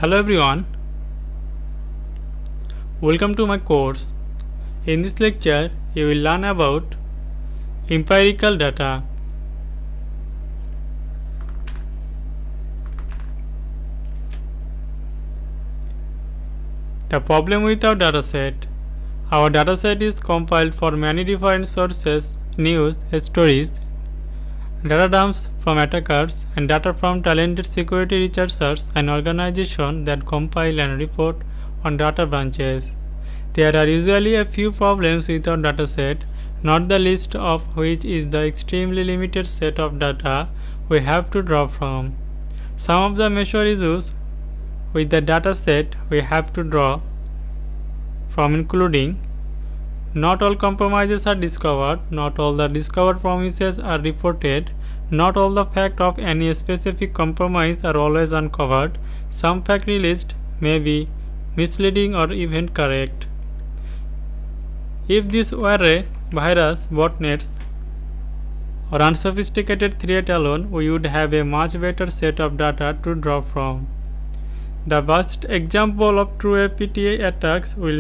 Hello everyone, welcome to my course. In this lecture, you will learn about empirical data. The problem with our dataset. Our dataset is compiled from many different sources, news, stories, data dumps from attackers, and data from talented security researchers and organizations that compile and report on data branches. There are usually a few problems with our dataset, not the least of which is the extremely limited set of data we have to draw from. Some of the major issues with the dataset we have to draw from including: not all compromises are discovered, not all the discovered promises are reported, not all the facts of any specific compromise are always uncovered, some facts released may be misleading or even correct. If this were a virus, botnets, or unsophisticated threat alone, we would have a much better set of data to draw from. The best example of true APT attacks will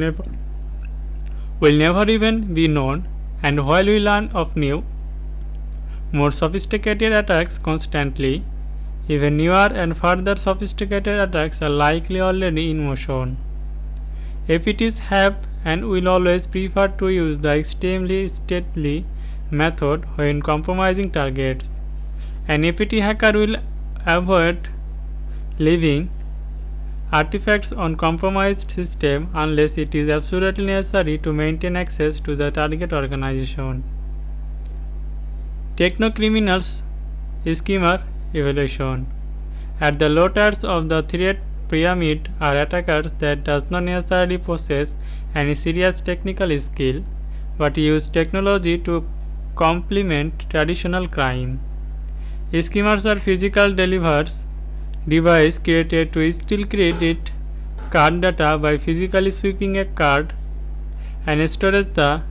never even be known, and while we learn of new, more sophisticated attacks constantly, even newer and further sophisticated attacks are likely already in motion. APTs have and will always prefer to use the extremely stealthy method when compromising targets. An APT hacker will avoid leaving artifacts on compromised system unless it is absolutely necessary to maintain access to the target organization. Techno-criminals schema evaluation. At the low tiers of the threat pyramid are attackers that does not necessarily possess any serious technical skill but use technology to complement traditional crime. Schemas are physical device created to steal credit card data by physically sweeping a card and storage the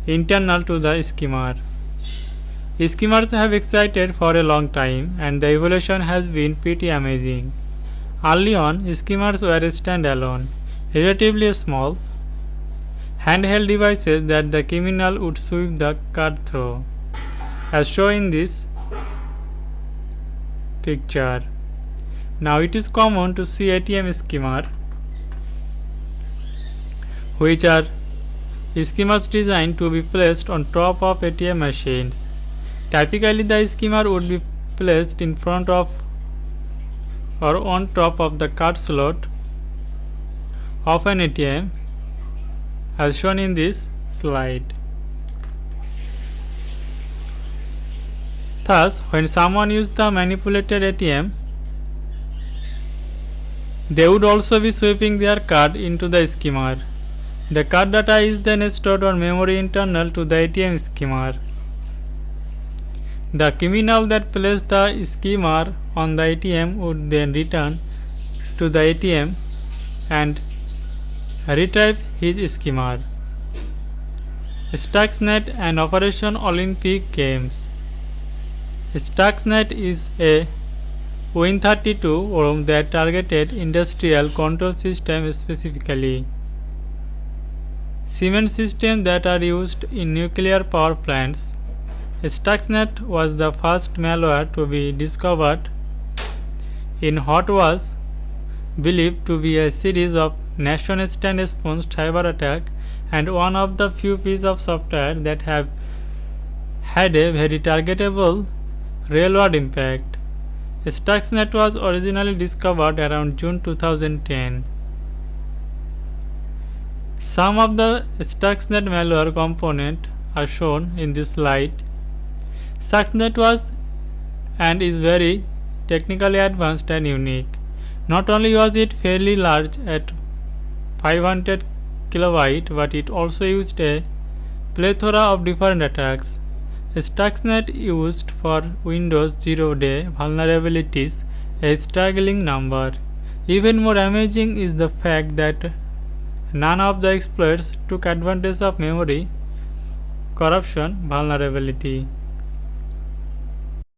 internal to the schema. Schemas have existed for a long time and the evolution has been pretty amazing. Early on, schemas were standalone, relatively small, handheld devices that the criminal would sweep the card through, as shown in this picture. Now it is common to see ATM schemas, which are schemas designed to be placed on top of ATM machines. Typically, the schema would be placed in front of or on top of the card slot of an ATM, as shown in this slide. Thus, when someone used the manipulated ATM, they would also be sweeping their card into the schema. The card data is then stored on memory internal to the ATM schema. The criminal that placed the schema on the ATM would then return to the ATM and retrieve his schema. Stuxnet and Operation Olympic Games. Stuxnet is a Win32 worm that targeted industrial control systems, specifically cement systems that are used in nuclear power plants. Stuxnet was the first malware to be discovered in what was believed to be a series of nation-state response cyber attack and one of the few pieces of software that have had a very targetable real-world impact. Stuxnet was originally discovered around June 2010. Some of the Stuxnet malware components are shown in this slide. Stuxnet was and is very technically advanced and unique. Not only was it fairly large at 500 kilobytes, but it also used a plethora of different attacks. Stuxnet used for Windows 0-day vulnerabilities a staggering number. Even more amazing is the fact that none of the exploits took advantage of memory corruption vulnerability.